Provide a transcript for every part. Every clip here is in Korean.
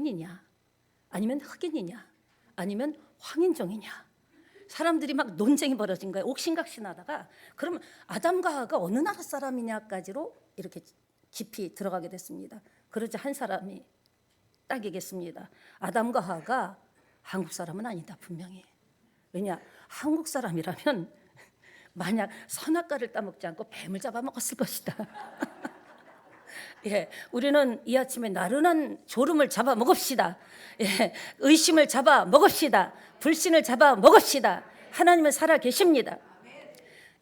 이냐 아니면 흑인이냐 아니면 황인종이냐, 사람들이 막 논쟁이 벌어진 거예요. 옥신각신하다가 그러면 아담과 하와가 어느 나라 사람이냐까지로 이렇게 깊이 들어가게 됐습니다. 그러자 한 사람이 딱 얘기했습니다. 아담과 하와가 한국 사람은 아니다, 분명히. 왜냐, 한국 사람이라면 만약 선악과를 따먹지 않고 뱀을 잡아먹었을 것이다. 예, 우리는 이 아침에 나른한 졸음을 잡아 먹읍시다. 예, 의심을 잡아 먹읍시다. 불신을 잡아 먹읍시다. 하나님은 살아 계십니다.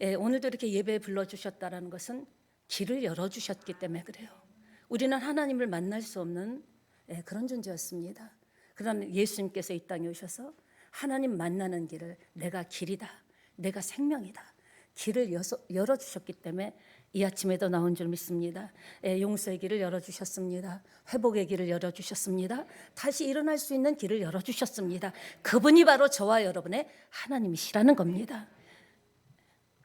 예, 오늘도 이렇게 예배에 불러주셨다는 것은 길을 열어주셨기 때문에 그래요. 우리는 하나님을 만날 수 없는 그런 존재였습니다. 그러나 예수님께서 이 땅에 오셔서 하나님 만나는 길을 내가 길이다, 내가 생명이다, 길을 열어주셨기 때문에 이 아침에도 나온 줄 믿습니다. 용서의 길을 열어주셨습니다. 회복의 길을 열어주셨습니다. 다시 일어날 수 있는 길을 열어주셨습니다. 그분이 바로 저와 여러분의 하나님이시라는 겁니다.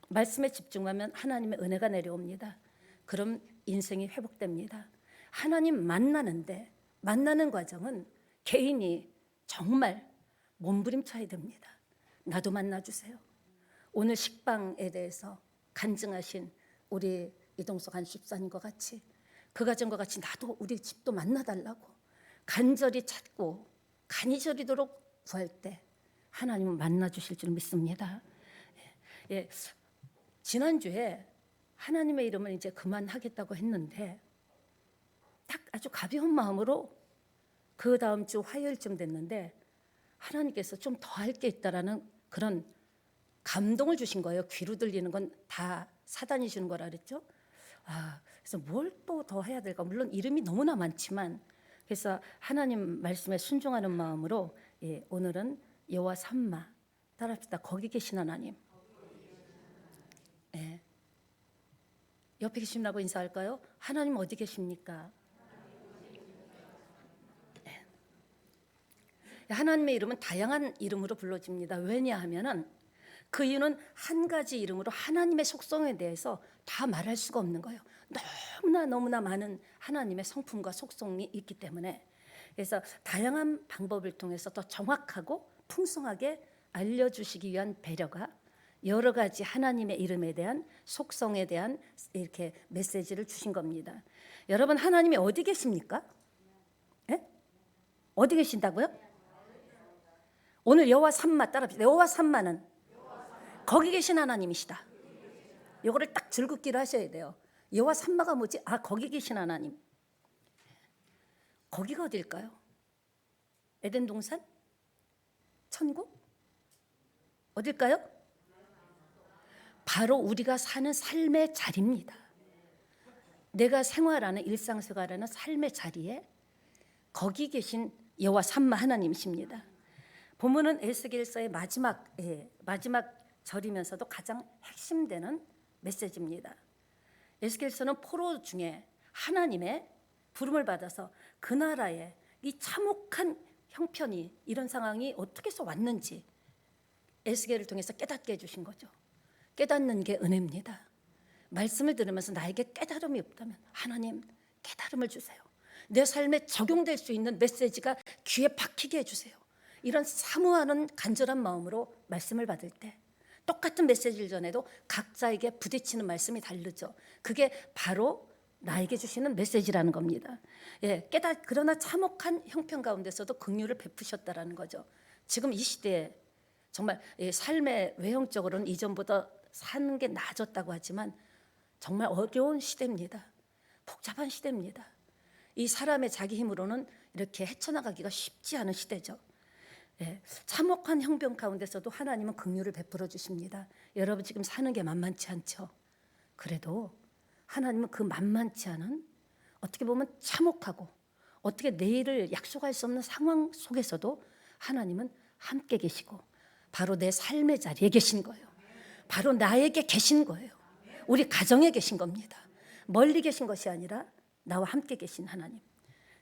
말씀에 집중하면 하나님의 은혜가 내려옵니다. 그럼 인생이 회복됩니다. 하나님 만나는 과정은 개인이 정말 몸부림쳐야 됩니다. 나도 만나주세요. 오늘 식빵에 대해서 간증하신 우리 이동석 안십사님과 같이, 그 가정과 같이 나도 우리 집도 만나달라고 간절히 찾고 간이 저리도록 구할 때 하나님은 만나주실 줄 믿습니다. 예, 지난주에 하나님의 이름을 이제 그만하겠다고 했는데 딱 아주 가벼운 마음으로 그 다음 주 화요일쯤 됐는데 하나님께서 좀 더 할 게 있다라는 그런 감동을 주신 거예요. 귀로 들리는 건 다 사단이 주는 거라 그랬죠. 그래서 뭘 또 더 해야 될까? 물론 이름이 너무나 많지만, 그래서 하나님 말씀에 순종하는 마음으로 오늘은 여호와 삼마 따라합시다. 거기 계신 하나님. 옆에 계시라고 인사할까요? 하나님 어디 계십니까? 하나님의 이름은 다양한 이름으로 불러집니다. 왜냐하면은 그 이유는 한 가지 이름으로 하나님의 속성에 대해서 다 말할 수가 없는 거예요. 너무나 많은 하나님의 성품과 속성이 있기 때문에. 그래서 다양한 방법을 통해서 더 정확하고 풍성하게 알려주시기 위한 배려가 여러 가지 하나님의 이름에 대한 속성에 대한 이렇게 메시지를 주신 겁니다. 여러분, 하나님이 어디 계십니까? 예? 어디 계신다고요? 오늘 여호와 삼마 따라합시다. 여호와 삼마는 거기 계신 하나님이시다. 이거를 딱 줄긋기를 하셔야 돼요. 여호와 삼마가 뭐지? 거기 계신 하나님. 거기가 어딜까요? 에덴 동산? 천국? 어딜까요? 바로 우리가 사는 삶의 자리입니다. 내가 생활하는 일상생활하는 삶의 자리에 거기 계신 여호와 삼마 하나님이십니다. 본문은 에스겔서의 마지막 절이면서도 가장 핵심되는 메시지입니다. 에스겔서는 포로 중에 하나님의 부름을 받아서 그 나라에 이 참혹한 형편이, 이런 상황이 어떻게 해서 왔는지 에스겔을 통해서 깨닫게 해주신 거죠. 깨닫는 게 은혜입니다. 말씀을 들으면서 나에게 깨달음이 없다면 하나님 깨달음을 주세요. 내 삶에 적용될 수 있는 메시지가 귀에 박히게 해주세요. 이런 사모하는 간절한 마음으로 말씀을 받을 때 똑같은 메시지를 전해도 각자에게 부딪히는 말씀이 다르죠. 그게 바로 나에게 주시는 메시지라는 겁니다. 그러나 참혹한 형편 가운데서도 긍휼을 베푸셨다라는 거죠. 지금 이 시대에 정말 삶의 외형적으로는 이전보다 사는 게 나아졌다고 하지만 정말 어려운 시대입니다. 복잡한 시대입니다. 이 사람의 자기 힘으로는 이렇게 헤쳐나가기가 쉽지 않은 시대죠. 참혹한 형편 가운데서도 하나님은 긍휼을 베풀어 주십니다. 여러분 지금 사는 게 만만치 않죠. 그래도 하나님은 그 만만치 않은, 어떻게 보면 참혹하고 어떻게 내일을 약속할 수 없는 상황 속에서도 하나님은 함께 계시고 바로 내 삶의 자리에 계신 거예요. 바로 나에게 계신 거예요. 우리 가정에 계신 겁니다. 멀리 계신 것이 아니라 나와 함께 계신 하나님.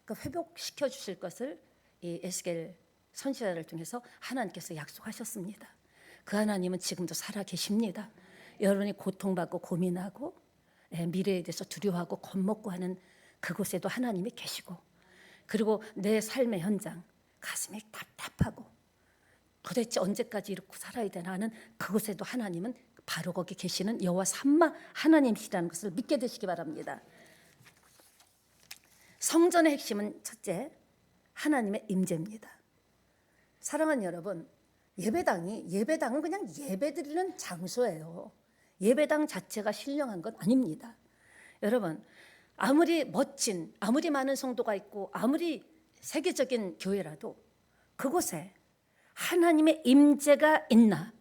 그러니까 회복시켜 주실 것을 이 에스겔 선지자를 통해서 하나님께서 약속하셨습니다. 그 하나님은 지금도 살아 계십니다. 여러분이 고통받고 고민하고 미래에 대해서 두려워하고 겁먹고 하는 그곳에도 하나님이 계시고, 그리고 내 삶의 현장, 가슴이 답답하고 도대체 언제까지 이렇게 살아야 되나 하는 그곳에도 하나님은 바로 거기 계시는 여호와 삼마 하나님이시라는 것을 믿게 되시기 바랍니다. 성전의 핵심은 첫째, 하나님의 임재입니다. 사랑하는 여러분, 예배당은 그냥 예배드리는 장소예요. 예배당 자체가 신령한 건 아닙니다. 여러분, 아무리 멋진, 아무리 많은 성도가 있고 아무리 세계적인 교회라도 그곳에 하나님의 임재가 있나?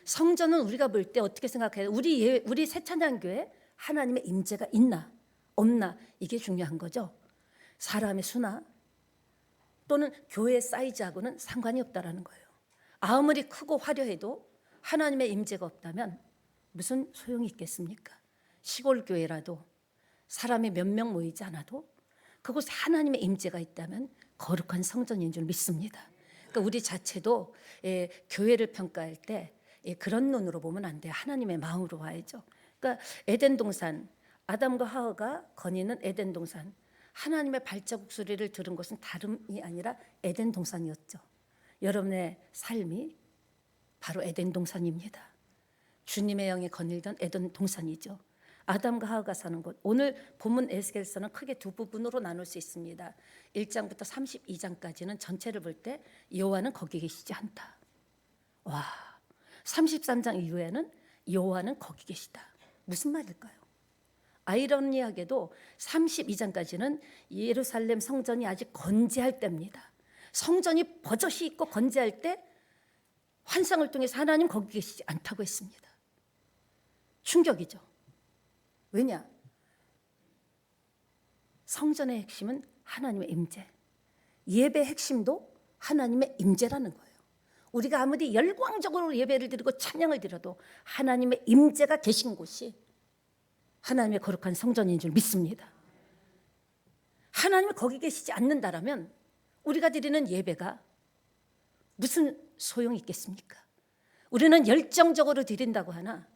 성전은 우리가 볼 때 어떻게 생각해요? 우리 새찬양교회 하나님의 임재가 있나 없나, 이게 중요한 거죠. 사람의 수나 또는 교회의 사이즈하고는 상관이 없다라는 거예요. 아무리 크고 화려해도 하나님의 임재가 없다면 무슨 소용이 있겠습니까? 시골 교회라도 사람이 몇 명 모이지 않아도 그곳에 하나님의 임재가 있다면 거룩한 성전인 줄 믿습니다. 그러니까 우리 자체도 교회를 평가할 때 그런 눈으로 보면 안 돼요. 하나님의 마음으로 봐야죠. 그러니까 에덴 동산, 아담과 하와가 거니는 에덴 동산, 하나님의 발자국 소리를 들은 것은 다름이 아니라 에덴 동산이었죠. 여러분의 삶이 바로 에덴 동산입니다. 주님의 영에 거닐던 에덴 동산이죠. 아담과 하와가 사는 곳, 오늘 본문 에스겔서는 크게 두 부분으로 나눌 수 있습니다. 1장부터 32장까지는 전체를 볼 때 여호와는 거기 계시지 않다. 와, 33장 이후에는 여호와는 거기 계시다. 무슨 말일까요? 아이러니하게도 32장까지는 예루살렘 성전이 아직 건재할 때입니다. 성전이 버젓이 있고 건재할 때 환상을 통해서 하나님 거기 계시지 않다고 했습니다. 충격이죠. 왜냐? 성전의 핵심은 하나님의 임재, 예배의 핵심도 하나님의 임재라는 거예요. 우리가 아무리 열광적으로 예배를 드리고 찬양을 드려도 하나님의 임재가 계신 곳이 하나님의 거룩한 성전인 줄 믿습니다. 하나님이 거기 계시지 않는다라면 우리가 드리는 예배가 무슨 소용이 있겠습니까? 우리는 열정적으로 드린다고 하나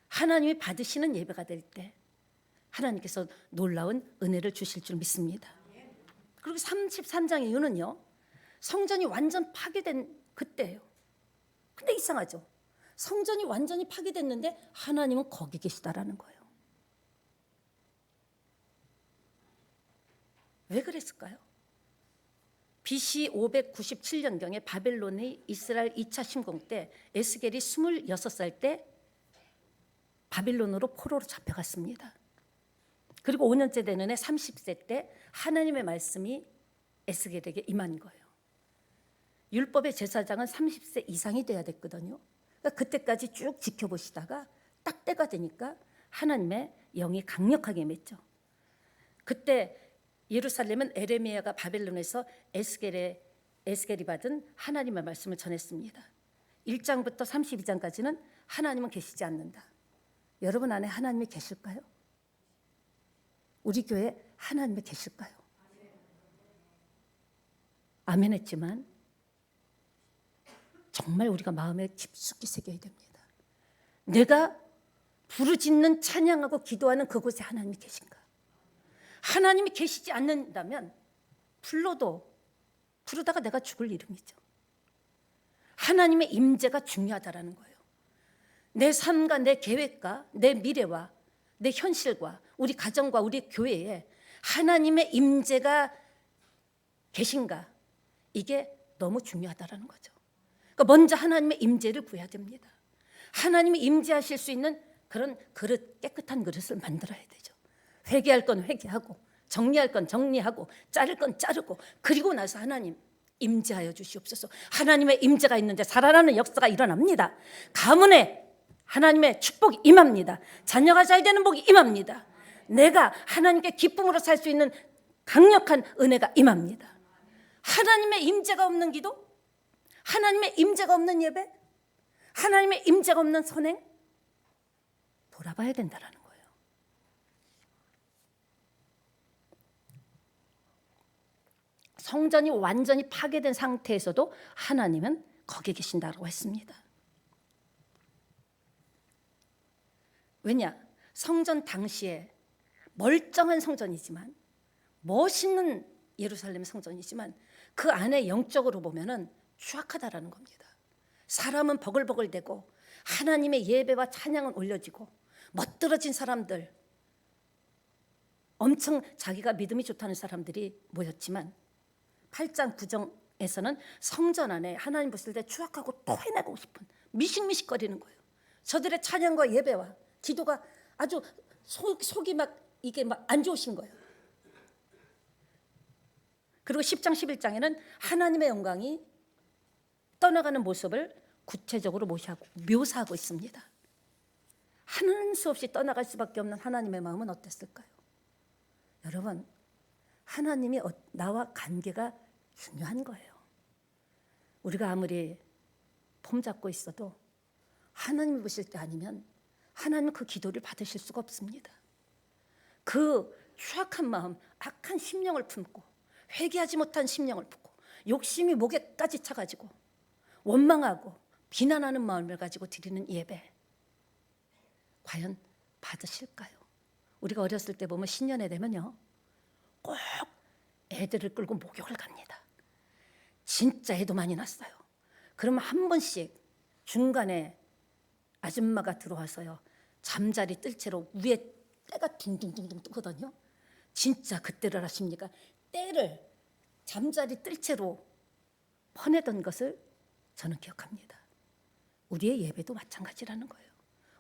하나님이 받으시는 예배가 될 때 하나님께서 놀라운 은혜를 주실 줄 믿습니다. 그리고 33장 이유는요, 성전이 완전 파괴된 그때예요. 근데 이상하죠. 성전이 완전히 파괴됐는데 하나님은 거기 계시다라는 거예요. 왜 그랬을까요? BC 597년경에 바벨론의 이스라엘 2차 침공 때 에스겔이 26살 때 바빌론으로 포로로 잡혀갔습니다. 그리고 5년째 되는 해 30세 때 하나님의 말씀이 에스겔에게 임한 거예요. 율법의 제사장은 30세 이상이 돼야 됐거든요. 그러니까 그때까지 쭉 지켜보시다가 딱 때가 되니까 하나님의 영이 강력하게 임했죠. 그때 예루살렘은 에레미야가 바벨론에서 에스겔이 받은 하나님의 말씀을 전했습니다. 1장부터 32장까지는 하나님은 계시지 않는다. 여러분 안에 하나님이 계실까요? 우리 교회에 하나님이 계실까요? 아멘 했지만 정말 우리가 마음에 깊숙이 새겨야 됩니다. 내가 부르짖는 찬양하고 기도하는 그곳에 하나님이 계신가? 하나님이 계시지 않는다면 부르다가 내가 죽을 이름이죠. 하나님의 임재가 중요하다라는 거예요. 내 삶과 내 계획과 내 미래와 내 현실과 우리 가정과 우리 교회에 하나님의 임재가 계신가, 이게 너무 중요하다라는 거죠. 그러니까 먼저 하나님의 임재를 구해야 됩니다. 하나님이 임재하실 수 있는 그런 그릇, 깨끗한 그릇을 만들어야 되죠. 회개할 건 회개하고 정리할 건 정리하고 자를 건 자르고, 그리고 나서 하나님 임재하여 주시옵소서. 하나님의 임재가 있는데 살아나는 역사가 일어납니다. 가문에 하나님의 축복이 임합니다. 자녀가 잘 되는 복이 임합니다. 내가 하나님께 기쁨으로 살 수 있는 강력한 은혜가 임합니다. 하나님의 임재가 없는 기도, 하나님의 임재가 없는 예배, 하나님의 임재가 없는 선행, 돌아봐야 된다라는 거예요. 성전이 완전히 파괴된 상태에서도 하나님은 거기 계신다고 했습니다. 왜냐? 성전 당시에 멀쩡한 성전이지만 멋있는 예루살렘 성전이지만 그 안에 영적으로 보면은 추악하다라는 겁니다. 사람은 버글버글대고 하나님의 예배와 찬양은 올려지고 멋들어진 사람들, 엄청 자기가 믿음이 좋다는 사람들이 모였지만 8장 9절에서는 성전 안에 하나님 보실 때 추악하고 토해내고 싶은 미식미식거리는 거예요. 저들의 찬양과 예배와 기도가 아주 속이 막 이게 막 안 좋으신 거예요. 그리고 10장 11장에는 하나님의 영광이 떠나가는 모습을 구체적으로 묘사하고 있습니다. 하는 수 없이 떠나갈 수밖에 없는 하나님의 마음은 어땠을까요? 여러분, 하나님이 나와 관계가 중요한 거예요. 우리가 아무리 폼 잡고 있어도 하나님을 보실 때 아니면 하나님은 그 기도를 받으실 수가 없습니다. 그 추악한 마음, 악한 심령을 품고 회개하지 못한 심령을 품고 욕심이 목에까지 차가지고 원망하고 비난하는 마음을 가지고 드리는 예배, 과연 받으실까요? 우리가 어렸을 때 보면 신년회 되면요, 꼭 애들을 끌고 목욕을 갑니다. 진짜 애도 많이 났어요. 그러면 한 번씩 중간에 아줌마가 들어와서요, 잠자리 뜰 채로 위에 때가 둥둥둥둥 뜨거든요. 진짜 그때를 아십니까? 때를 잠자리 뜰 채로 퍼내던 것을 저는 기억합니다. 우리의 예배도 마찬가지라는 거예요.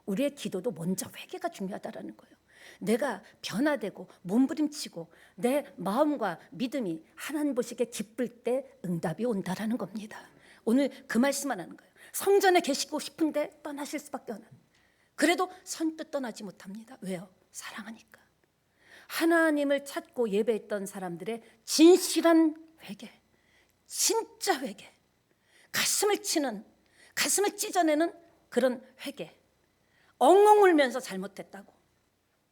우리의 기도도 먼저 회개가 중요하다라는 거예요. 내가 변화되고 몸부림치고 내 마음과 믿음이 하나님 보시기에 기쁠 때 응답이 온다라는 겁니다. 오늘 그 말씀만 하는 거예요. 성전에 계시고 싶은데 떠나실 수밖에 없는, 그래도 선뜻 떠나지 못합니다. 왜요? 사랑하니까. 하나님을 찾고 예배했던 사람들의 진실한 회개, 진짜 회개, 가슴을 치는, 가슴을 찢어내는 그런 회개, 엉엉 울면서 잘못했다고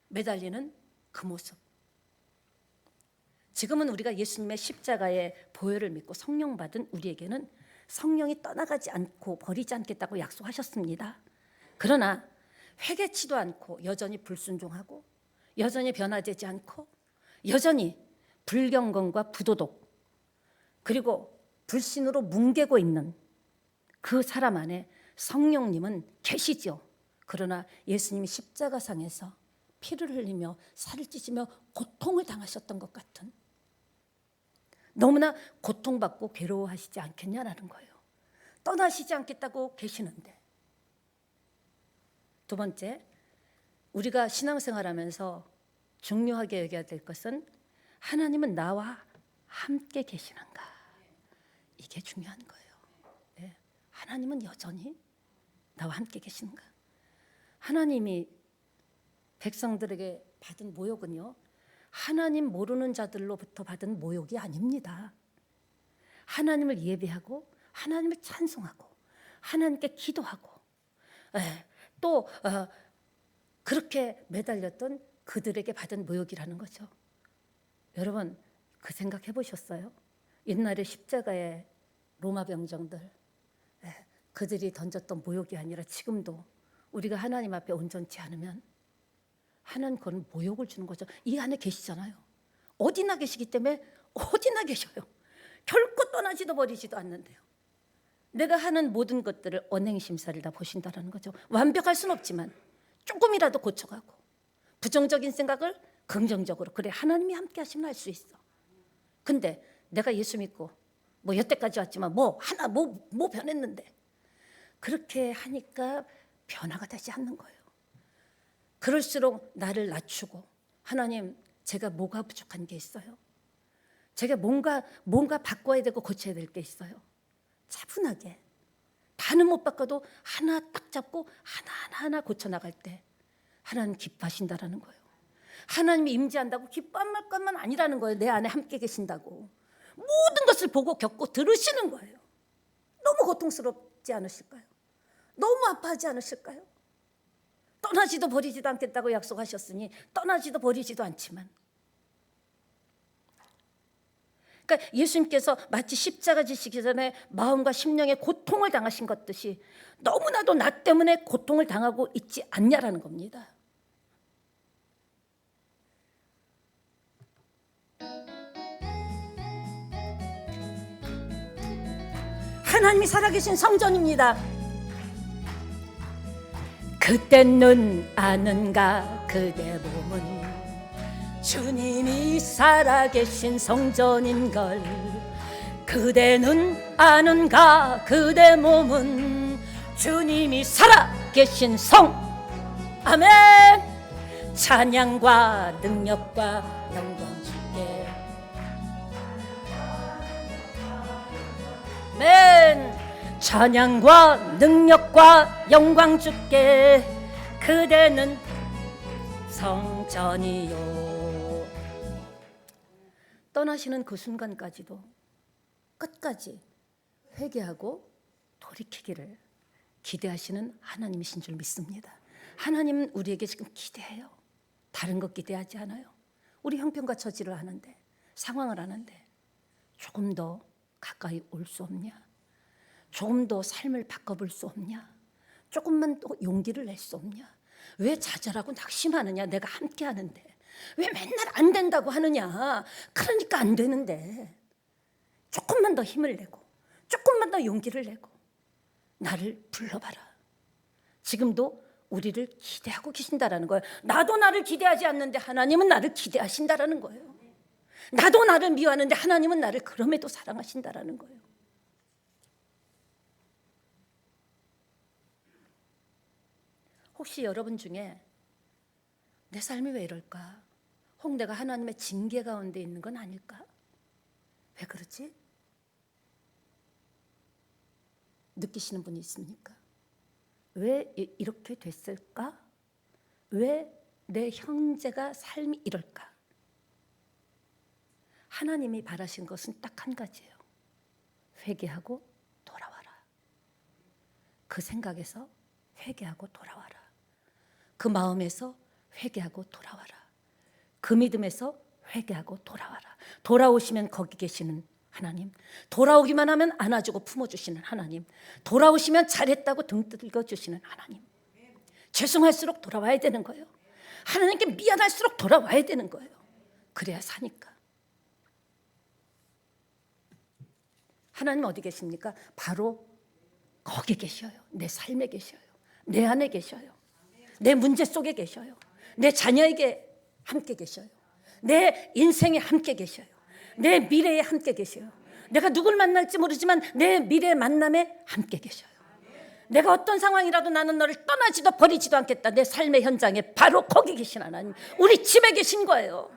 매달리는 그 모습. 지금은 우리가 예수님의 십자가의 보혈을 믿고 성령 받은 우리에게는 성령이 떠나가지 않고 버리지 않겠다고 약속하셨습니다. 그러나 회개치도 않고 여전히 불순종하고 여전히 변화되지 않고 여전히 불경건과 부도덕 그리고 불신으로 뭉개고 있는 그 사람 안에 성령님은 계시죠. 그러나 예수님이 십자가상에서 피를 흘리며 살을 찢으며 고통을 당하셨던 것 같은, 너무나 고통받고 괴로워하시지 않겠냐라는 거예요. 떠나시지 않겠다고 계시는데. 두 번째, 우리가 신앙생활하면서 중요하게 여겨야 될 것은 하나님은 나와 함께 계시는가, 이게 중요한 거예요. 네. 하나님은 여전히 나와 함께 계시는가. 하나님이 백성들에게 받은 모욕은요, 하나님 모르는 자들로부터 받은 모욕이 아닙니다. 하나님을 예배하고 하나님을 찬송하고 하나님께 기도하고 또 그렇게 매달렸던 그들에게 받은 모욕이라는 거죠. 여러분, 그 생각 해보셨어요? 옛날에 십자가의 로마 병정들, 그들이 던졌던 모욕이 아니라 지금도 우리가 하나님 앞에 온전치 않으면 하나님 그건 모욕을 주는 거죠. 이 안에 계시잖아요. 어디나 계시기 때문에 어디나 계셔요. 결코 떠나지도 버리지도 않는데요. 내가 하는 모든 것들을 언행심사를 다 보신다는 거죠. 완벽할 수는 없지만 조금이라도 고쳐가고 부정적인 생각을 긍정적으로, 그래 하나님이 함께 하시면 할 수 있어. 근데 내가 예수 믿고 뭐 여태까지 왔지만 뭐 하나 뭐 변했는데, 그렇게 하니까 변화가 되지 않는 거예요. 그럴수록 나를 낮추고, 하나님 제가 뭐가 부족한 게 있어요? 제가 뭔가 바꿔야 되고 고쳐야 될 게 있어요. 차분하게 다는 못 바꿔도 하나 딱 잡고 하나하나 고쳐나갈 때 하나님 기뻐하신다라는 거예요. 하나님이 임재한다고 기뻐할 것만 아니라는 거예요. 내 안에 함께 계신다고 모든 것을 보고 겪고 들으시는 거예요. 너무 고통스럽지 않으실까요? 너무 아파하지 않으실까요? 떠나지도 버리지도 않겠다고 약속하셨으니 떠나지도 버리지도 않지만, 그러니까 예수님께서 마치 십자가 지시기 전에 마음과 심령의 고통을 당하신 것 같이 너무나도 나 때문에 고통을 당하고 있지 않냐라는 겁니다. 하나님이 살아계신 성전입니다. 그때 눈 아는가 그대 몸은 주님이 살아계신 성전인걸. 그대 눈 아는가 그대 몸은 주님이 살아계신 성. 아멘. 찬양과 능력과 영광 주께. 아멘. 찬양과 능력과 영광 주께. 그대는 성전이요. 떠나시는 그 순간까지도 끝까지 회개하고 돌이키기를 기대하시는 하나님이신 줄 믿습니다. 하나님은 우리에게 지금 기대해요. 다른 것 기대하지 않아요. 우리 형편과 처지를 아는데, 상황을 아는데 조금 더 가까이 올 수 없냐? 조금 더 삶을 바꿔볼 수 없냐? 조금만 더 용기를 낼 수 없냐? 왜 좌절하고 낙심하느냐? 내가 함께 하는데 왜 맨날 안 된다고 하느냐? 그러니까 안 되는데 조금만 더 힘을 내고 조금만 더 용기를 내고 나를 불러봐라. 지금도 우리를 기대하고 계신다라는 거예요. 나도 나를 기대하지 않는데 하나님은 나를 기대하신다라는 거예요. 나도 나를 미워하는데 하나님은 나를 그럼에도 사랑하신다라는 거예요. 혹시 여러분 중에 내 삶이 왜 이럴까? 혹 내가 하나님의 징계 가운데 있는 건 아닐까? 왜 그러지? 느끼시는 분이 있습니까? 왜 이렇게 됐을까? 왜 내 형제가 삶이 이럴까? 하나님이 바라신 것은 딱 한 가지예요. 회개하고 돌아와라. 그 생각에서 회개하고 돌아와라. 그 마음에서 회개하고 돌아와라. 그 믿음에서 회개하고 돌아와라. 돌아오시면 거기 계시는 하나님, 돌아오기만 하면 안아주고 품어주시는 하나님, 돌아오시면 잘했다고 등 뜯어주시는 하나님. 죄송할수록 돌아와야 되는 거예요. 하나님께 미안할수록 돌아와야 되는 거예요. 그래야 사니까. 하나님 어디 계십니까? 바로 거기 계셔요. 내 삶에 계셔요. 내 안에 계셔요. 내 문제 속에 계셔요. 내 자녀에게 함께 계셔요. 내 인생에 함께 계셔요. 내 미래에 함께 계셔요. 내가 누굴 만날지 모르지만 내 미래 만남에 함께 계셔요. 내가 어떤 상황이라도 나는 너를 떠나지도 버리지도 않겠다. 내 삶의 현장에 바로 거기 계신 하나님, 우리 집에 계신 거예요.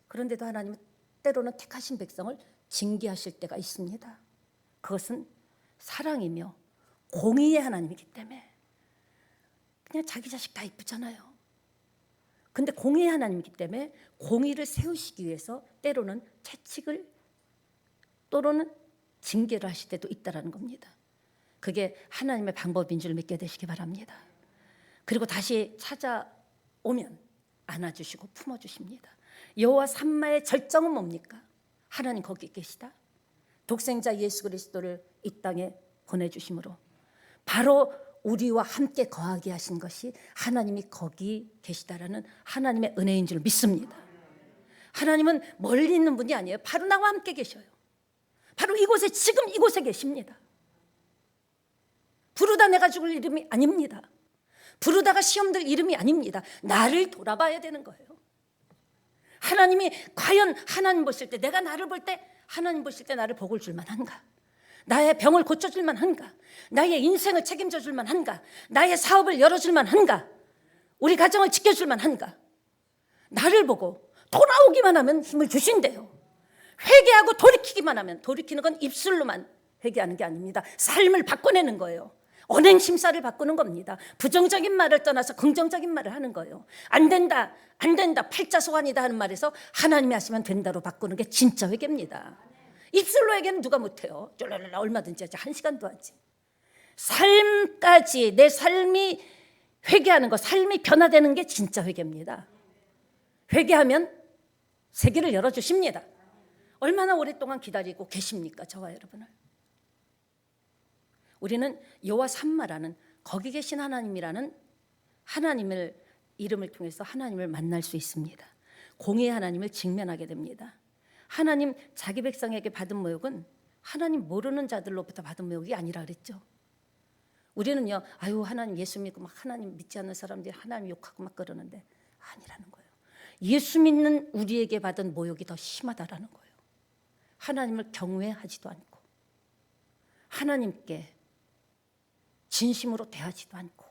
그런데도 하나님은 때로는 택하신 백성을 징계하실 때가 있습니다. 그것은 사랑이며 공의의 하나님이기 때문에. 그냥 자기 자식 다 이쁘잖아요. 근데 공의의 하나님이기 때문에 공의를 세우시기 위해서 때로는 채찍을 또는 징계를 하실 때도 있다라는 겁니다. 그게 하나님의 방법인 줄 믿게 되시기 바랍니다. 그리고 다시 찾아오면 안아주시고 품어주십니다. 여호와 삼마의 절정은 뭡니까? 하나님 거기 계시다. 독생자 예수 그리스도를 이 땅에 보내주심으로 바로 우리와 함께 거하게 하신 것이 하나님이 거기 계시다라는 하나님의 은혜인 줄 믿습니다. 하나님은 멀리 있는 분이 아니에요. 바로 나와 함께 계셔요. 바로 이곳에, 지금 이곳에 계십니다. 부르다 내가 죽을 이름이 아닙니다. 부르다가 시험 들 이름이 아닙니다. 나를 돌아봐야 되는 거예요. 하나님이 과연 하나님 보실 때, 내가 나를 볼 때 하나님 보실 때 나를 복을 줄만 한가? 나의 병을 고쳐줄만 한가? 나의 인생을 책임져 줄만 한가? 나의 사업을 열어줄만 한가? 우리 가정을 지켜줄만 한가? 나를 보고 돌아오기만 하면 힘을 주신대요. 회개하고 돌이키기만 하면, 돌이키는 건 입술로만 회개하는 게 아닙니다. 삶을 바꿔내는 거예요. 언행 심사를 바꾸는 겁니다. 부정적인 말을 떠나서 긍정적인 말을 하는 거예요. 안 된다, 안 된다, 팔자소환이다 하는 말에서 하나님이 하시면 된다로 바꾸는 게 진짜 회개입니다. 입술로 회개는 누가 못해요. 쫄랄랄라 얼마든지 하지. 1시간도 하지. 삶까지 내 삶이 회개하는 거, 삶이 변화되는 게 진짜 회개입니다. 회개하면 세계를 열어주십니다. 얼마나 오랫동안 기다리고 계십니까? 저와 여러분을. 우리는 여호와 삼마라는 거기 계신 하나님이라는 하나님을 이름을 통해서 하나님을 만날 수 있습니다. 공의의 하나님을 직면하게 됩니다. 하나님 자기 백성에게 받은 모욕은 하나님 모르는 자들로부터 받은 모욕이 아니라 그랬죠. 우리는요, 아유 하나님 예수 믿고 막 하나님 믿지 않는 사람들이 하나님 욕하고 막 그러는데 아니라는 거예요. 예수 믿는 우리에게 받은 모욕이 더 심하다라는 거예요. 하나님을 경외하지도 않고 하나님께 진심으로 대하지도 않고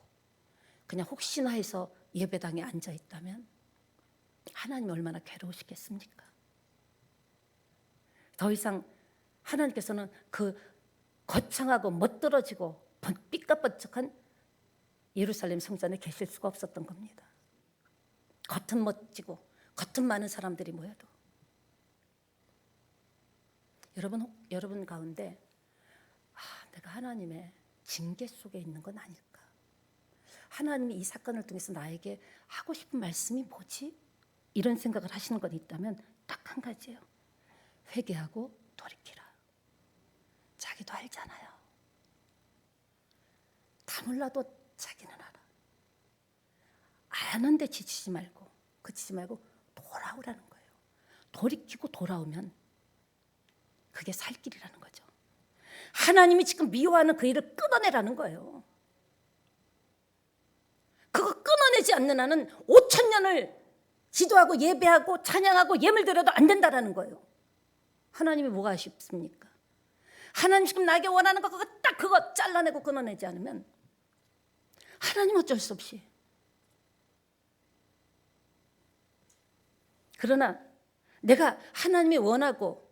그냥 혹시나 해서 예배당에 앉아 있다면 하나님이 얼마나 괴로우시겠습니까? 더 이상 하나님께서는 그 거창하고 멋들어지고 삐까뻔쩍한 예루살렘 성전에 계실 수가 없었던 겁니다. 겉은 멋지고 겉은 많은 사람들이 모여도 여러분 가운데 내가 하나님의 징계 속에 있는 건 아닐까? 하나님이 이 사건을 통해서 나에게 하고 싶은 말씀이 뭐지? 이런 생각을 하시는 건 있다면 딱 한 가지예요. 회개하고 돌이키라. 자기도 알잖아요. 다 몰라도 자기는 알아. 아는데 지치지 말고 돌아오라는 거예요. 돌이키고 돌아오면 그게 살 길이라는 거죠. 하나님이 지금 미워하는 그 일을 끊어내라는 거예요. 그거 끊어내지 않는 한은 5,000년을 기도하고 예배하고 찬양하고 예물 드려도 안 된다라는 거예요. 하나님이 뭐가 아쉽습니까? 하나님 지금 나에게 원하는 거 그거 잘라내고 끊어내지 않으면 하나님 어쩔 수 없이. 그러나 내가 하나님이 원하고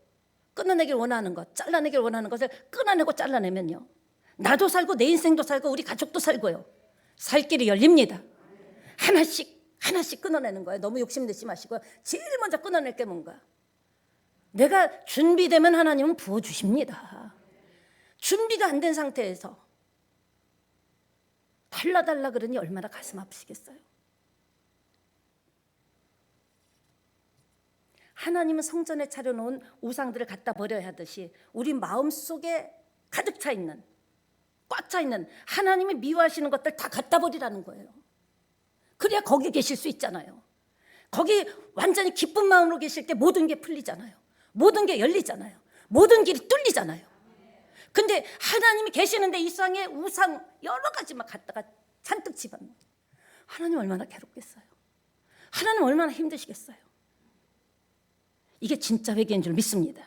끊어내길 원하는 것, 잘라내길 원하는 것을 끊어내고 잘라내면요, 나도 살고 내 인생도 살고 우리 가족도 살고요, 살 길이 열립니다. 하나씩 끊어내는 거예요. 너무 욕심내지 마시고요. 제일 먼저 끊어낼 게 뭔가, 내가 준비되면 하나님은 부어주십니다. 준비가 안 된 상태에서 달라달라 그러니 얼마나 가슴 아프시겠어요. 하나님은 성전에 차려놓은 우상들을 갖다 버려야 하듯이 우리 마음속에 가득 차 있는, 꽉 차 있는 하나님이 미워하시는 것들 다 갖다 버리라는 거예요. 그래야 거기 계실 수 있잖아요. 거기 완전히 기쁜 마음으로 계실 때 모든 게 풀리잖아요. 모든 게 열리잖아요. 모든 길이 뚫리잖아요. 근데 하나님이 계시는데 이 세상에 우상 여러 가지 막 갖다가 잔뜩 집어넣는, 하나님 얼마나 괴롭겠어요. 하나님 얼마나 힘드시겠어요. 이게 진짜 회개인 줄 믿습니다.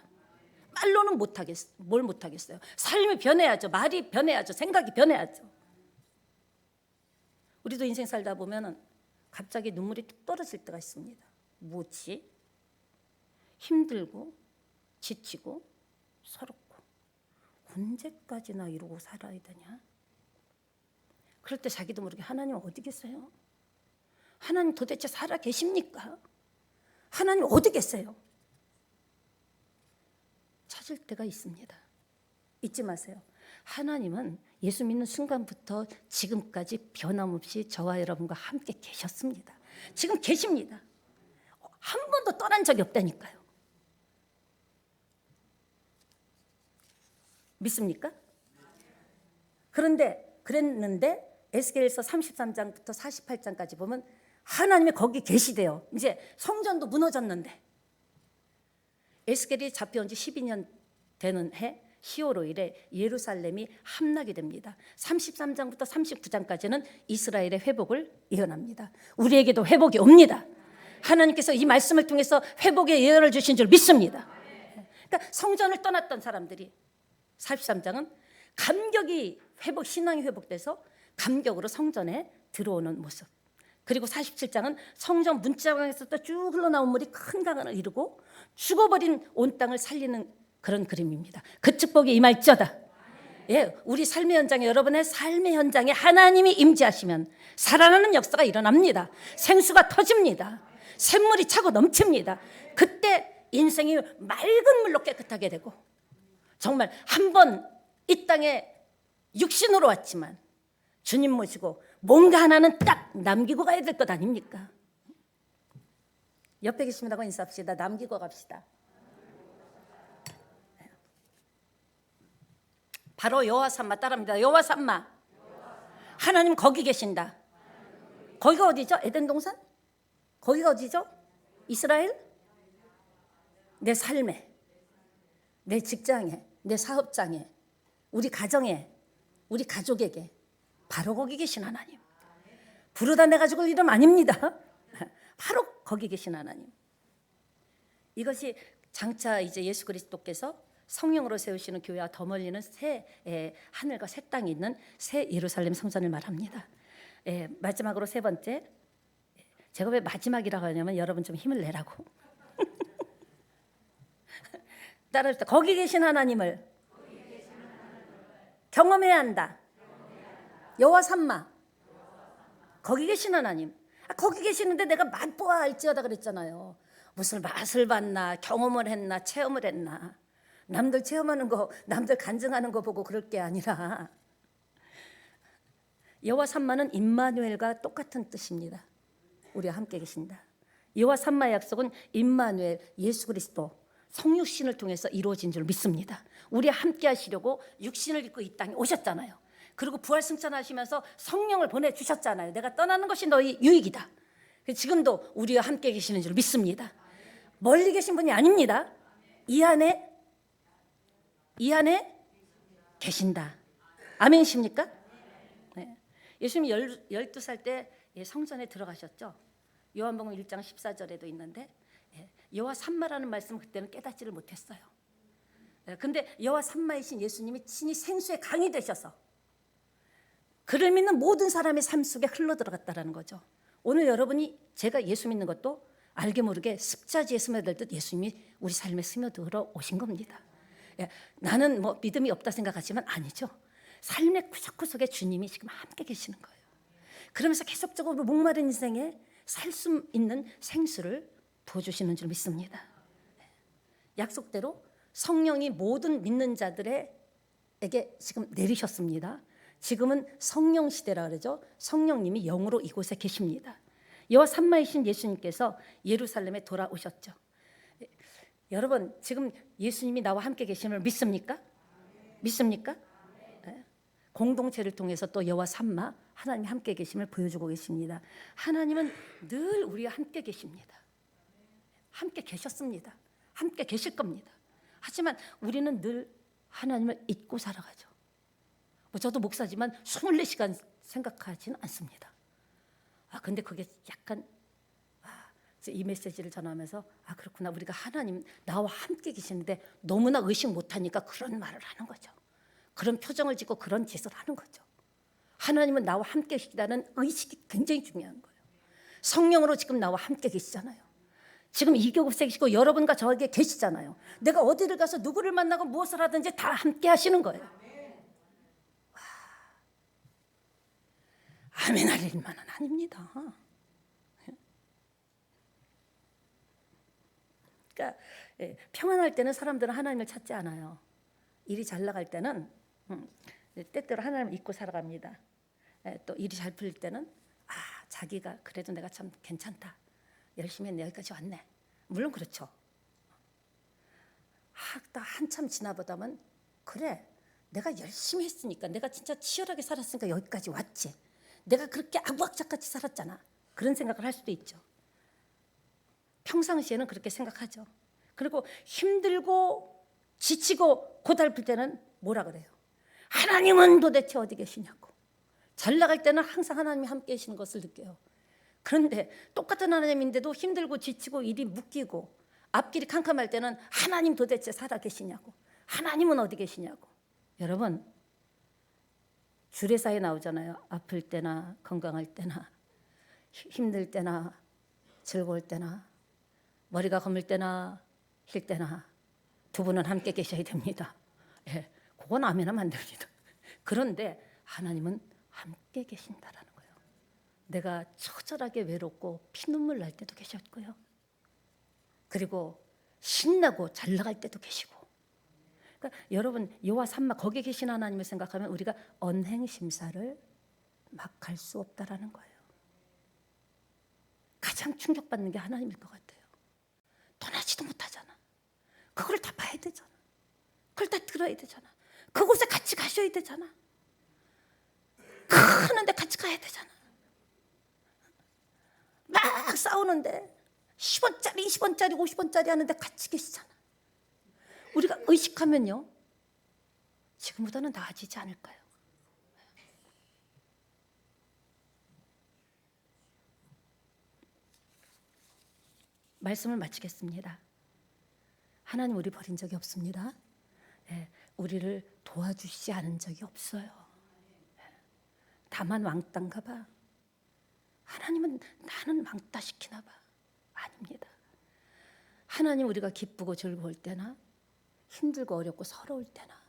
말로는 뭘 못하겠어요. 삶이 변해야죠. 말이 변해야죠. 생각이 변해야죠. 우리도 인생 살다 보면 갑자기 눈물이 뚝 떨어질 때가 있습니다. 뭐지? 힘들고 지치고 서럽고 언제까지나 이러고 살아야 되냐? 그럴 때 자기도 모르게 하나님 어디 계세요? 하나님 도대체 살아 계십니까? 하나님 어디 계세요? 찾을 때가 있습니다. 잊지 마세요. 하나님은 예수 믿는 순간부터 지금까지 변함없이 저와 여러분과 함께 계셨습니다. 지금 계십니다. 한 번도 떠난 적이 없다니까요. 믿습니까? 그랬는데 에스겔서 33장부터 48장까지 보면 하나님이 거기 계시대요. 이제 성전도 무너졌는데 에스겔이 잡혀온 지 12년 되는 해 10월 5일에 예루살렘이 함락이 됩니다. 33장부터 39장까지는 이스라엘의 회복을 예언합니다. 우리에게도 회복이 옵니다. 하나님께서 이 말씀을 통해서 회복의 예언을 주신 줄 믿습니다. 그러니까 성전을 떠났던 사람들이 43장은 감격이 회복, 신앙이 회복돼서 감격으로 성전에 들어오는 모습. 그리고 47장은 성전 문짝에서 쭉 흘러나온 물이 큰 강을 이루고 죽어버린 온 땅을 살리는 그런 그림입니다. 그 축복이 임할지어다. 예, 우리 삶의 현장에, 여러분의 삶의 현장에 하나님이 임재하시면 살아나는 역사가 일어납니다. 생수가 터집니다. 샘물이 차고 넘칩니다. 그때 인생이 맑은 물로 깨끗하게 되고, 정말 한 번 이 땅에 육신으로 왔지만 주님 모시고 뭔가 하나는 딱 남기고 가야 될 것 아닙니까? 옆에 계십니다고 인사합시다. 남기고 갑시다. 바로 여호와 삼마 따라합니다. 여호와 삼마. 하나님 거기 계신다. 거기가 어디죠? 에덴 동산? 거기가 어디죠? 이스라엘? 내 삶에 내 직장에, 내 사업장에, 우리 가정에, 우리 가족에게 바로 거기 계신 하나님. 부르다 내가 죽을 이름 아닙니다. 바로 거기 계신 하나님. 이것이 장차 이제 예수 그리스도께서 성령으로 세우시는 교회와 더 멀리는 새 하늘과 새 땅이 있는 새 예루살렘 성전을 말합니다. 마지막으로 세 번째, 제가 왜 마지막이라고 하냐면 여러분 좀 힘을 내라고. 따라합시다. 거기 계신 하나님을 경험해야 한다. 여호와 삼마. 거기 계신 하나님. 거기 계시는데 내가 맛보아 알지어다 그랬잖아요. 무슨 맛을 봤나, 경험을 했나, 체험을 했나. 남들 체험하는 거, 남들 간증하는 거 보고 그럴 게 아니라 여호와 삼마는 임마누엘과 똑같은 뜻입니다. 우리와 함께 계신다. 여호와 삼마의 약속은 임마누엘, 예수 그리스도 성육신을 통해서 이루어진 줄 믿습니다. 우리와 함께 하시려고 육신을 입고 이 땅에 오셨잖아요. 그리고 부활승천하시면서 성령을 보내주셨잖아요. 내가 떠나는 것이 너희 유익이다. 지금도 우리와 함께 계시는 줄 믿습니다. 멀리 계신 분이 아닙니다. 이 안에 계신다. 아멘이십니까? 네. 예수님이 12살 때 성전에 들어가셨죠. 요한복음 1장 14절에도 있는데 여호와 삼마라는 말씀을 그때는 깨닫지를 못했어요. 근데 여호와 삼마이신 예수님이 친히 생수의 강이 되셔서 그를 믿는 모든 사람의 삶 속에 흘러들어갔다는 거죠. 오늘 여러분이 제가 예수 믿는 것도 알게 모르게 습자지에 스며들듯 예수님이 우리 삶에 스며들어 오신 겁니다. 나는 뭐 믿음이 없다 생각하지만 아니죠. 삶의 구석구석에 주님이 지금 함께 계시는 거예요. 그러면서 계속적으로 목마른 인생에 살 수 있는 생수를 부어주시는 줄 믿습니다. 약속대로 성령이 모든 믿는 자들에게 지금 내리셨습니다. 지금은 성령 시대라 그러죠. 성령님이 영으로 이곳에 계십니다. 여호와 삼마이신 예수님께서 예루살렘에 돌아오셨죠. 여러분 지금 예수님이 나와 함께 계심을 믿습니까? 믿습니까? 공동체를 통해서 또 여호와 삼마 하나님이 함께 계심을 보여주고 계십니다. 하나님은 늘 우리와 함께 계십니다. 함께 계셨습니다. 함께 계실 겁니다. 하지만 우리는 늘 하나님을 잊고 살아가죠. 저도 목사지만 24시간 생각하지는 않습니다. 근데 그게 약간 이 메시지를 전하면서 그렇구나. 우리가 하나님 나와 함께 계시는데 너무나 의식 못하니까 그런 말을 하는 거죠. 그런 표정을 짓고 그런 짓을 하는 거죠. 하나님은 나와 함께 계시다는 의식이 굉장히 중요한 거예요. 성령으로 지금 나와 함께 계시잖아요. 지금 이 교급에 계시고 여러분과 저에게 계시잖아요. 내가 어디를 가서 누구를 만나고 무엇을 하든지 다 함께 하시는 거예요. 아멘 할 일만은 아닙니다. 그러니까 평안할 때는 사람들은 하나님을 찾지 않아요. 일이 잘 나갈 때는 때때로 하나님을 잊고 살아갑니다. 또 일이 잘 풀릴 때는 자기가 그래도 내가 참 괜찮다. 열심히 했네. 여기까지 왔네. 물론 그렇죠. 딱 한참 지나보다면 그래 내가 열심히 했으니까 내가 진짜 치열하게 살았으니까 여기까지 왔지. 내가 그렇게 아부학작같이 살았잖아. 그런 생각을 할 수도 있죠. 평상시에는 그렇게 생각하죠. 그리고 힘들고 지치고 고달플 때는 뭐라 그래요? 하나님은 도대체 어디 계시냐고. 잘 나갈 때는 항상 하나님이 함께 계시는 것을 느껴요. 그런데 똑같은 하나님인데도 힘들고 지치고 일이 묶이고 앞길이 캄캄할 때는 하나님 도대체 살아 계시냐고. 하나님은 어디 계시냐고. 여러분 주례사에 나오잖아요. 아플 때나 건강할 때나 힘들 때나 즐거울 때나 머리가 검을 때나 힐 때나 두 분은 함께 계셔야 됩니다. 그건 아멘하면 안 됩니다. 그런데 하나님은 함께 계신다라는 거예요. 내가 처절하게 외롭고 피눈물 날 때도 계셨고요. 그리고 신나고 잘 나갈 때도 계시고. 그러니까 여러분 여호와 삼마 거기에 계신 하나님을 생각하면 우리가 언행심사를 막 할 수 없다라는 거예요. 가장 충격받는 게 하나님일 것 같아요. 떠나지도 못하잖아. 그걸 다 봐야 되잖아. 그걸 다 들어야 되잖아. 그곳에 같이 가셔야 되잖아. 하는데 같이 가야 되잖아. 막 싸우는데 10원짜리 20원짜리 50원짜리 하는데 같이 계시잖아. 우리가 의식하면요, 지금보다는 나아지지 않을까요? 말씀을 마치겠습니다. 하나님 우리 버린 적이 없습니다. 우리를 도와주시지 않은 적이 없어요. 다만 왕따인가 봐. 하나님은 나는 왕따 시키나 봐. 아닙니다. 하나님 우리가 기쁘고 즐거울 때나 힘들고 어렵고 서러울 때나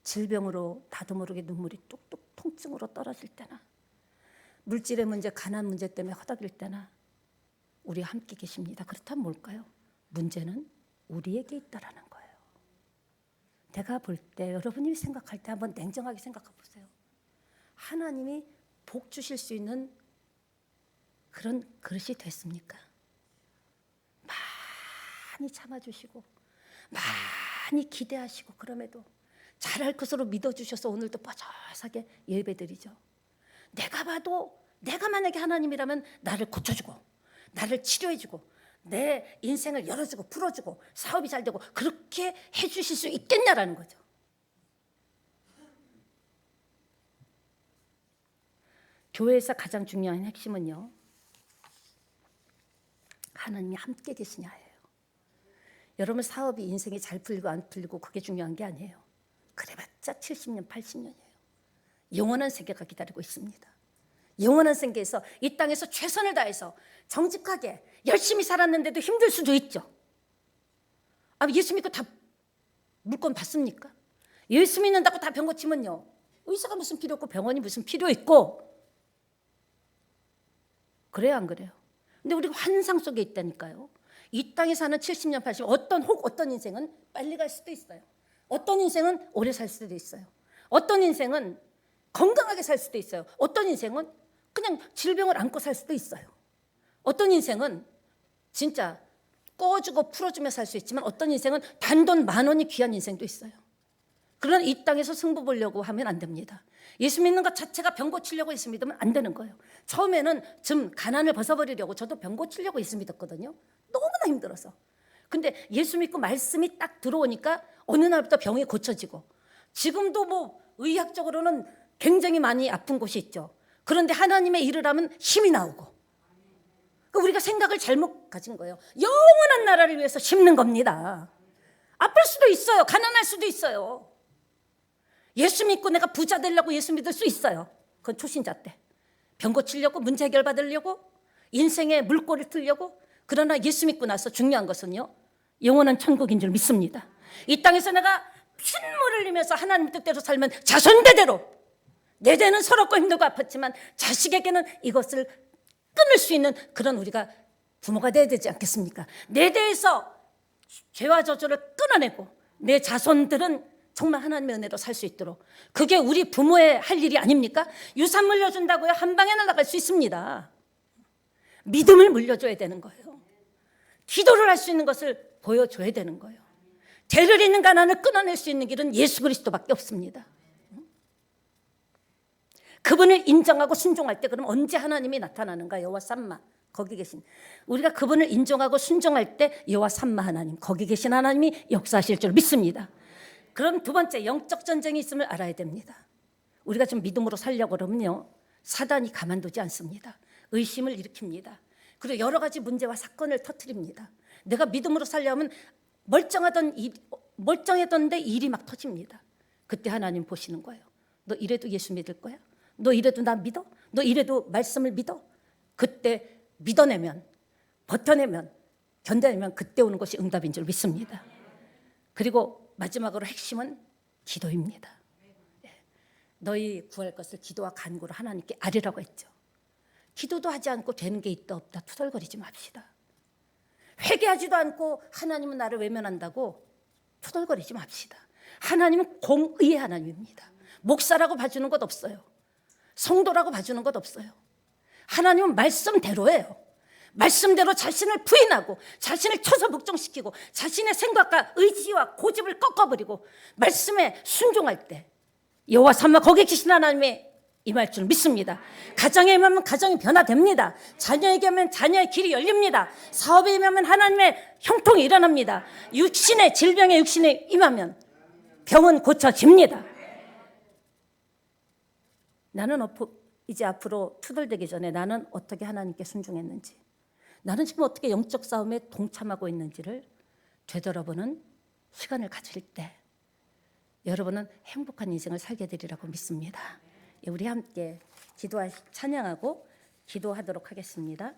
질병으로 나도 모르게 눈물이 뚝뚝 통증으로 떨어질 때나 물질의 문제, 가난 문제 때문에 허덕일 때나 우리와 함께 계십니다. 그렇다면 뭘까요? 문제는 우리에게 있다라는 거예요. 내가 볼 때, 여러분이 생각할 때 한번 냉정하게 생각해 보세요. 하나님이 복 주실 수 있는 그런 그릇이 됐습니까? 많이 참아주시고 많이 기대하시고 그럼에도 잘할 것으로 믿어주셔서 오늘도 뻐져하게 예배드리죠. 내가 봐도 내가 만약에 하나님이라면 나를 고쳐주고 나를 치료해주고 내 인생을 열어주고 풀어주고 사업이 잘 되고 그렇게 해주실 수 있겠냐라는 거죠. 교회에서 가장 중요한 핵심은요, 하나님이 함께 계시냐예요. 여러분 사업이 인생이 잘 풀리고 안 풀리고 그게 중요한 게 아니에요. 그래봤자 70년 80년이에요. 영원한 세계가 기다리고 있습니다. 영원한 세계에서 이 땅에서 최선을 다해서 정직하게 열심히 살았는데도 힘들 수도 있죠. 예수 믿고 다 물건 받습니까? 예수 믿는다고 다 병 고치면요, 의사가 무슨 필요 없고 병원이 무슨 필요 있고, 그래요 안 그래요? 근데 우리가 환상 속에 있다니까요. 이 땅에 사는 70년 80년 어떤 인생은 빨리 갈 수도 있어요. 어떤 인생은 오래 살 수도 있어요. 어떤 인생은 건강하게 살 수도 있어요. 어떤 인생은 그냥 질병을 안고 살 수도 있어요. 어떤 인생은 진짜 꺼주고 풀어주며 살 수 있지만 어떤 인생은 단돈 10,000원이 귀한 인생도 있어요. 그러나 이 땅에서 승부 보려고 하면 안 됩니다. 예수 믿는 것 자체가 병 고치려고 예수 믿으면 안 되는 거예요. 처음에는 좀 가난을 벗어버리려고 저도 병 고치려고 예수 믿었거든요. 너무나 힘들어서. 근데 예수 믿고 말씀이 딱 들어오니까 어느 날부터 병이 고쳐지고, 지금도 뭐 의학적으로는 굉장히 많이 아픈 곳이 있죠. 그런데 하나님의 일을 하면 힘이 나오고, 우리가 생각을 잘못 가진 거예요. 영원한 나라를 위해서 심는 겁니다. 아플 수도 있어요. 가난할 수도 있어요. 예수 믿고 내가 부자 되려고 예수 믿을 수 있어요. 그건 초신자 때. 병 고치려고, 문제 해결 받으려고, 인생의 물꼬를 틀려고. 그러나 예수 믿고 나서 중요한 것은요, 영원한 천국인 줄 믿습니다. 이 땅에서 내가 핏물 흘리면서 하나님 뜻대로 살면 자손대대로, 내 대는 서럽고 힘들고 아팠지만 자식에게는 이것을 끊을 수 있는 그런 우리가 부모가 돼야 되지 않겠습니까? 내 대에서 죄와 저주를 끊어내고 내 자손들은 정말 하나님의 은혜로 살 수 있도록, 그게 우리 부모의 할 일이 아닙니까? 유산 물려준다고요? 한 방에 날아갈 수 있습니다. 믿음을 물려줘야 되는 거예요. 기도를 할 수 있는 것을 보여줘야 되는 거예요. 죄를 있는 가난을 끊어낼 수 있는 길은 예수 그리스도밖에 없습니다. 그분을 인정하고 순종할 때 그럼 언제 하나님이 나타나는가? 여호와 삼마 거기 계신, 우리가 그분을 인정하고 순종할 때 여호와 삼마 하나님, 거기 계신 하나님이 역사하실 줄 믿습니다. 그럼 두 번째, 영적 전쟁이 있음을 알아야 됩니다. 우리가 좀 믿음으로 살려고 그러면요, 사단이 가만두지 않습니다. 의심을 일으킵니다. 그리고 여러 가지 문제와 사건을 터뜨립니다. 내가 믿음으로 살려면 멀쩡했던데 일이 막 터집니다. 그때 하나님 보시는 거예요. 너 이래도 예수 믿을 거야? 너 이래도 나 믿어? 너 이래도 말씀을 믿어? 그때 믿어내면, 버텨내면, 견뎌내면 그때 오는 것이 응답인 줄 믿습니다. 그리고 마지막으로 핵심은 기도입니다. 너희 구할 것을 기도와 간구로 하나님께 아뢰라고 했죠. 기도도 하지 않고 되는 게 있다 없다 투덜거리지 맙시다. 회개하지도 않고 하나님은 나를 외면한다고 투덜거리지 맙시다. 하나님은 공의의 하나님입니다. 목사라고 봐주는 것 없어요. 성도라고 봐주는 것 없어요. 하나님은 말씀대로예요. 말씀대로 자신을 부인하고 자신을 쳐서 복종시키고 자신의 생각과 의지와 고집을 꺾어버리고 말씀에 순종할 때 여호와 삼마 거기 계신 하나님의 임할 줄 믿습니다. 가정에 임하면 가정이 변화됩니다. 자녀에게 하면 자녀의 길이 열립니다. 사업에 임하면 하나님의 형통이 일어납니다. 육신의 질병에 육신에 임하면 병은 고쳐집니다. 나는 이제 앞으로 투덜대기 전에 나는 어떻게 하나님께 순종했는지, 나는 지금 어떻게 영적 싸움에 동참하고 있는지를 되돌아보는 시간을 가질 때 여러분은 행복한 인생을 살게 되리라고 믿습니다. 우리 함께 찬양하고 기도하도록 하겠습니다.